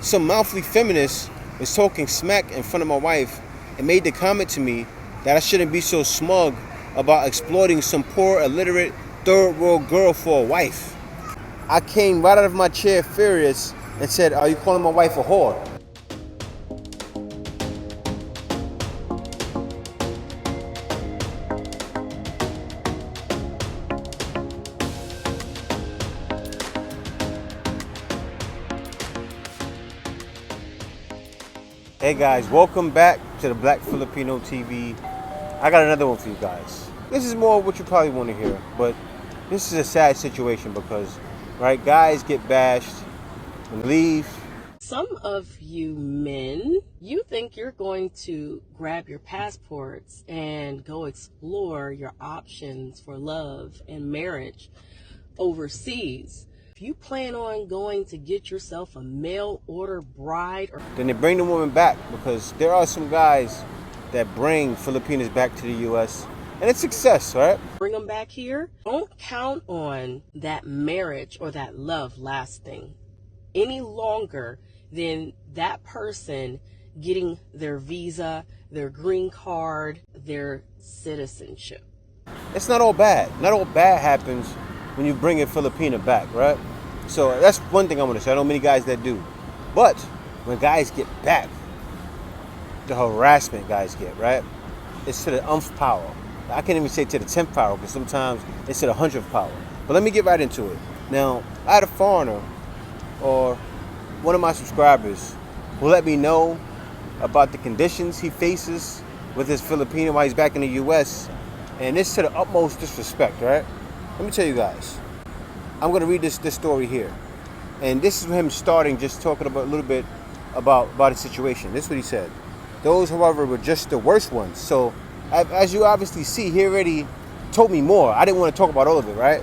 some mouthy feminist was talking smack in front of my wife and made the comment to me that I shouldn't be so smug about exploiting some poor, illiterate, third world girl for a wife. I came right out of my chair furious and said, "Are you calling my wife a whore?" Hey guys, welcome back to the Black Filipino TV. I got another one for you guys. This is more what you probably want to hear, but this is a sad situation because, right, guys get bashed and leave. Some of you men, you think you're going to grab your passports and go explore your options for love and marriage overseas. If you plan on going to get yourself a mail order bride, Then they bring the woman back because there are some guys that bring Filipinas back to the U.S. and it's success, right? bring them back here, don't count on that marriage or that love lasting any longer than that person getting their visa, their green card, their citizenship. It's not all bad. Not all bad happens when you bring a Filipina back, right? So that's one thing I want to say. I know many guys that do. But when guys get back, the harassment guys get, right? It's to the umph power. I can't even say to the 10th power because sometimes it's to the 100th power. But let me get right into it. Now, I had a foreigner or one of my subscribers who let me know about the conditions he faces with his Filipino while he's back in the U.S. And it's to the utmost disrespect, right? Let me tell you guys. I'm going to read this story here. And this is him starting just talking about a little bit about the situation. This is what he said. Those, however, were just the worst ones. So, as you obviously see, he already told me more. I didn't want to talk about all of it, right?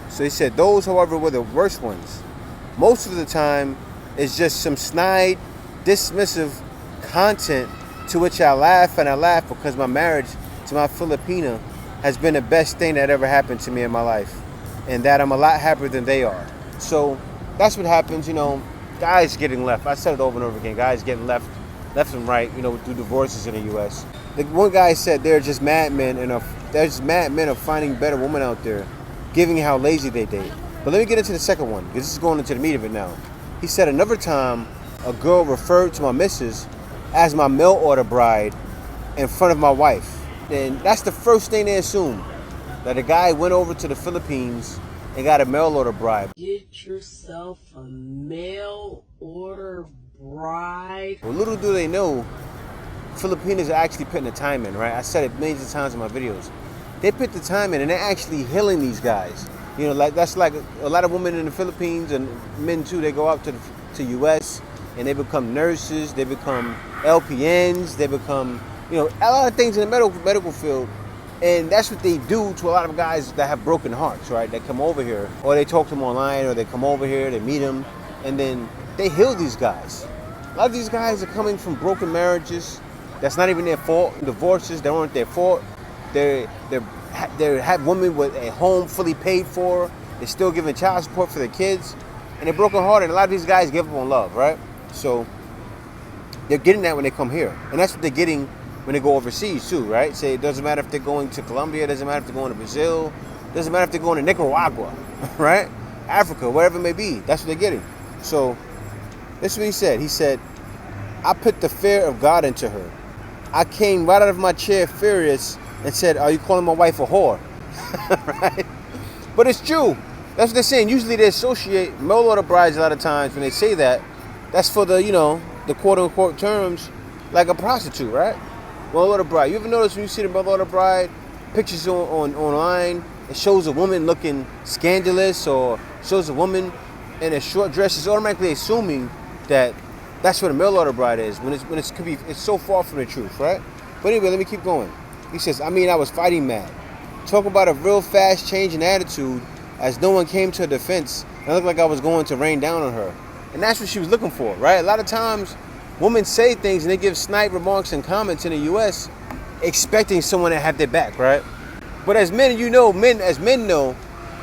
So he said, those, however, were the worst ones. Most of the time, it's just some snide, dismissive content to which I laugh and I laugh because my marriage to my Filipina has been the best thing that ever happened to me in my life. And that I'm a lot happier than they are. So that's what happens, you know, guys getting left. I said it over and over again, guys getting left and right, you know, through divorces in the U.S. The one guy said they're just madmen of finding better women out there, giving how lazy they date. But let me get into the second one, because this is going into the meat of it now. He said another time, a girl referred to my missus as my mail order bride in front of my wife. And that's the first thing they assume, that a guy went over to the Philippines and got a mail order bride. Get yourself a mail order bride. Well, little do they know, Filipinos are actually putting the time in, right? I said it millions of times in my videos. They put the time in and they're actually healing these guys. You know, like that's like a lot of women in the Philippines and men too, they go out to US and they become nurses, they become LPNs, they become, you know, a lot of things in the medical field. And that's what they do to a lot of guys that have broken hearts, right? They come over here, or they talk to them online, or they come over here, they meet them, and then they heal these guys. A lot of these guys are coming from broken marriages. That's not even their fault. Divorces, they aren't their fault. They have women with a home fully paid for. They're still giving child support for their kids, and they're broken hearted. A lot of these guys give up on love, right? So they're getting that when they come here, and that's what they're getting when they go overseas too, right? Say it doesn't matter if they're going to Colombia, it doesn't matter if they're going to Brazil, it doesn't matter if they're going to Nicaragua, right? Africa, wherever it may be, that's what they're getting. So this is what he said. He said, I put the fear of God into her. I came right out of my chair furious and said, "Are you calling my wife a whore?" Right? But it's true. That's what they're saying. Usually they associate mail order brides a lot of times when they say that. That's for the, you know, the quote unquote terms like a prostitute, right? Mail order bride. You ever notice when you see the mail order bride pictures online, it shows a woman looking scandalous or shows a woman in a short dress, it's automatically assuming that that's what a mail order bride is when it's so far from the truth, right? But anyway, let me keep going. He says, I was fighting mad. Talk about a real fast change in attitude as no one came to her defense. I looked like I was going to rain down on her. And that's what she was looking for, right? A lot of times women say things and they give snide remarks and comments in the U.S. expecting someone to have their back, right? But as men,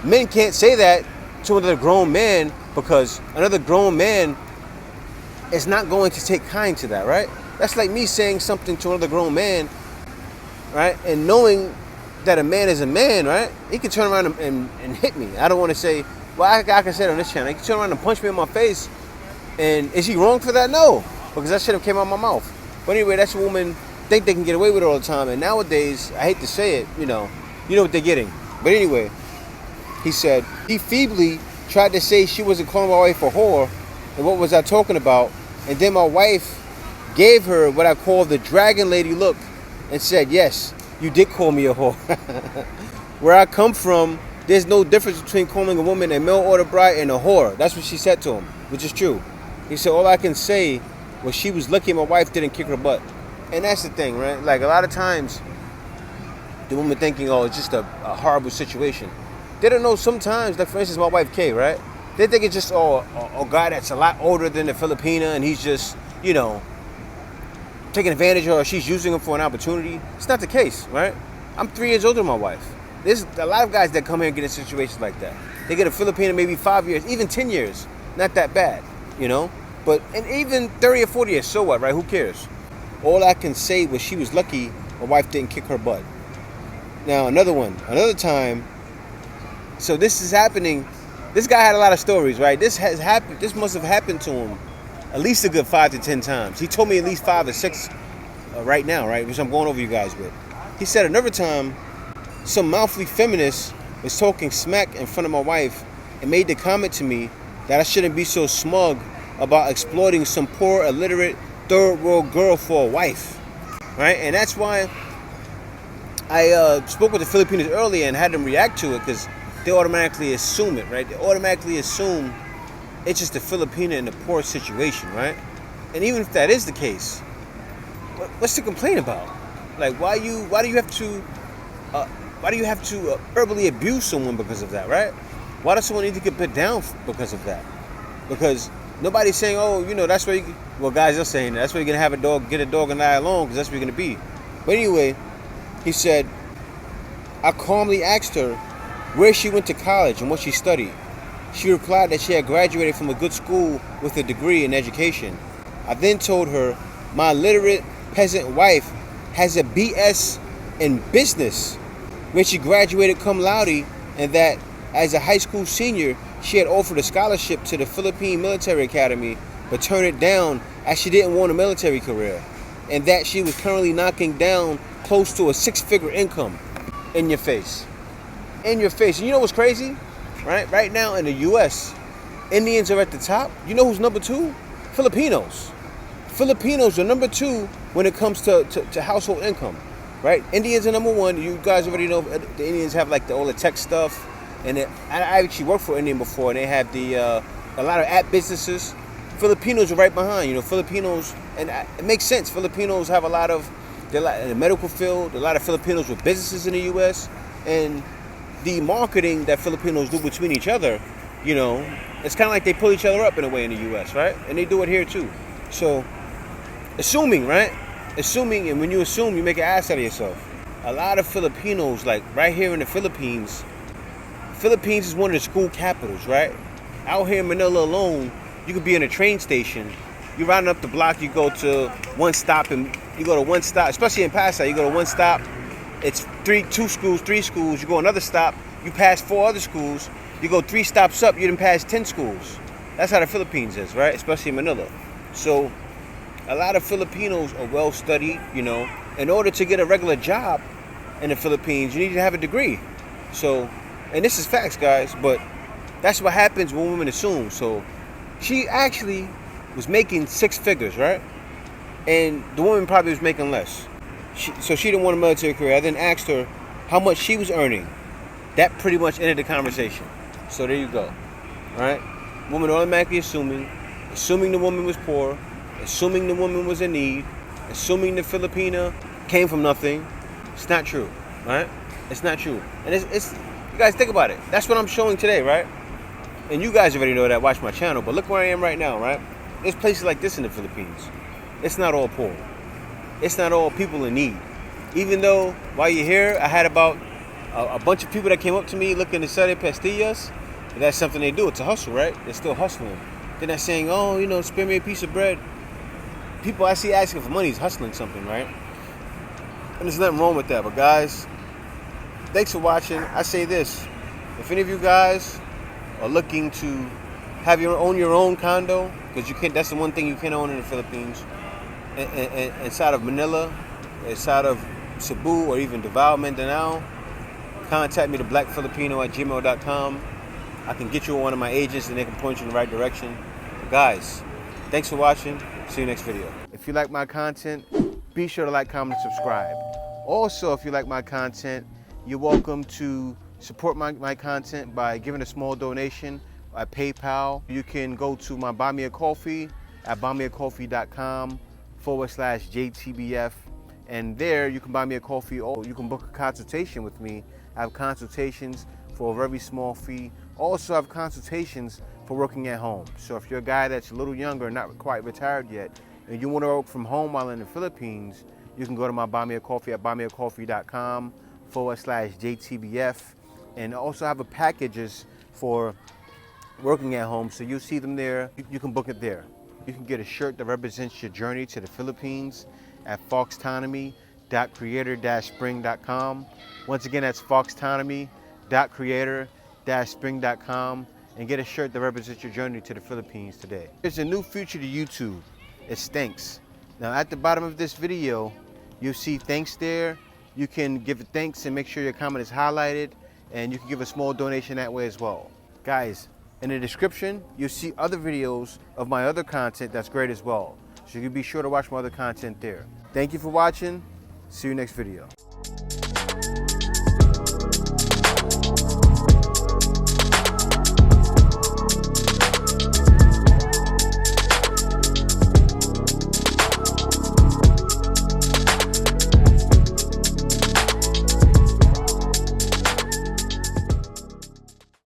men can't say that to another grown man because another grown man is not going to take kind to that, right? That's like me saying something to another grown man, right? And knowing that a man is a man, right? He can turn around and hit me. I don't want to say, well, I can say it on this channel. He can turn around and punch me in my face. And is he wrong for that? No, because that shit have came out of my mouth. But anyway, that's a woman think they can get away with it all the time. And nowadays, I hate to say it, you know what they're getting. But anyway, he said, he feebly tried to say she wasn't calling my wife a whore. And what was I talking about? And then my wife gave her what I call the dragon lady look and said, yes, you did call me a whore. Where I come from, there's no difference between calling a woman a mail order bride and a whore. That's what she said to him, which is true. He said, all I can say was she was lucky my wife didn't kick her butt. And that's the thing, right? Like, a lot of times, the woman thinking, oh, it's just a horrible situation. They don't know sometimes, like, for instance, my wife, Kay, right? They think it's just, a guy that's a lot older than the Filipina, and he's just, taking advantage of her, or she's using him for an opportunity. It's not the case, right? I'm 3 years older than my wife. There's a lot of guys that come here and get in situations like that. They get a Filipina maybe 5 years, even 10 years. Not that bad, But, and even 30 or 40 years, so what, right? Who cares? All I can say was she was lucky my wife didn't kick her butt. Now, another time, so this is happening. This guy had a lot of stories, right? This must have happened to him at least a good 5 to 10 times. He told me at least 5 or 6 right now, right? Which I'm going over you guys with. He said another time, some mouthy feminist was talking smack in front of my wife and made the comment to me that I shouldn't be so smug about exploiting some poor, illiterate, third world girl for a wife, right? And that's why I spoke with the Filipinos earlier and had them react to it, because they automatically assume it, right? They automatically assume it's just the Filipina in a poor situation, right? And even if that is the case, what's to complain about? Like, why do you have to verbally abuse someone because of that, right? Why does someone need to get put down because of that? Because nobody's saying, oh, that's where guys are saying that's where you're gonna have a dog, get a dog and lie alone, because that's where you're gonna be. But anyway, he said, I calmly asked her where she went to college and what she studied. She replied that she had graduated from a good school with a degree in education. I then told her my literate peasant wife has a BS in business, where she graduated cum laude, and that as a high school senior, she had offered a scholarship to the Philippine Military Academy, but turned it down as she didn't want a military career, and that she was currently knocking down close to a 6-figure income. In your face. And you know what's crazy? Right now in the U.S., Indians are at the top. You know who's number 2? Filipinos. Filipinos are number 2 when it comes to household income, right? Indians are number 1. You guys already know the Indians have like all the tech stuff. And I actually worked for Indian before, and they have a lot of app businesses. Filipinos are right behind. Filipinos, and it makes sense. Filipinos have a lot of, they're like in the medical field, a lot of Filipinos with businesses in the U.S., and the marketing that Filipinos do between each other, it's kind of like they pull each other up in a way in the U.S., right? And they do it here too. So, assuming, and when you assume, you make an ass out of yourself. A lot of Filipinos, like right here in the Philippines is one of the school capitals, right? Out here in Manila alone, you could be in a train station. You're riding up the block, you go to one stop, especially in Pasay, you go to one stop, it's 3 schools, you go another stop, you pass 4 other schools, you go 3 stops up, you didn't pass 10 schools. That's how the Philippines is, right? Especially in Manila. So, a lot of Filipinos are well studied, In order to get a regular job in the Philippines, you need to have a degree. So, and this is facts, guys, but that's what happens when women assume. So she actually was making 6 figures, right? And the woman probably was making less. So she didn't want a military career. I then asked her how much she was earning. That pretty much ended the conversation. So there you go, right? Woman automatically assuming the woman was poor, assuming the woman was in need, assuming the Filipina came from nothing. It's not true, right? It's not true. And it's you guys think about it. That's what I'm showing today, right? And you guys already know that, watch my channel, but look where I am right now, right? There's places like this in the Philippines. It's not all poor. It's not all people in need. Even though, while you're here, I had about a bunch of people that came up to me looking to sell their pastillas. And that's something they do. It's a hustle, right? They're still hustling. They're not saying, oh, you know, spare me a piece of bread. People I see asking for money is hustling something, right? And there's nothing wrong with that. But guys, thanks for watching. I say this: if any of you guys are looking to have your own condo, because you can't. That's the one thing you can't own in the Philippines. Inside of Manila, inside of Cebu, or even Davao, Mindanao, contact me, theblackfilipino@gmail.com. I can get you one of my agents and they can point you in the right direction. But guys, thanks for watching. See you next video. If you like my content, be sure to like, comment, and subscribe. Also, if you like my content, you're welcome to support my content by giving a small donation at PayPal. You can go to my Buy Me a Coffee at buymeacoffee.com/JTBF. And there you can buy me a coffee, or you can book a consultation with me. I have consultations for a very small fee. Also, I have consultations for working at home. So if you're a guy that's a little younger, not quite retired yet, and you want to work from home while in the Philippines, you can go to my Buy Me a Coffee at buymeacoffee.com/JTBF. And also have a packages for working at home. So you'll see them there. You can book it there. You can get a shirt that represents your journey to the Philippines at foxtonomy.creator-spring.com. Once again, that's foxtonomy.creator-spring.com, and get a shirt that represents your journey to the Philippines today. There's a new feature to YouTube. It's thanks. Now at the bottom of this video, you'll see thanks there. You can give it thanks and make sure your comment is highlighted, and you can give a small donation that way as well. Guys, in the description, you'll see other videos of my other content that's great as well. So you can be sure to watch my other content there. Thank you for watching. See you next video.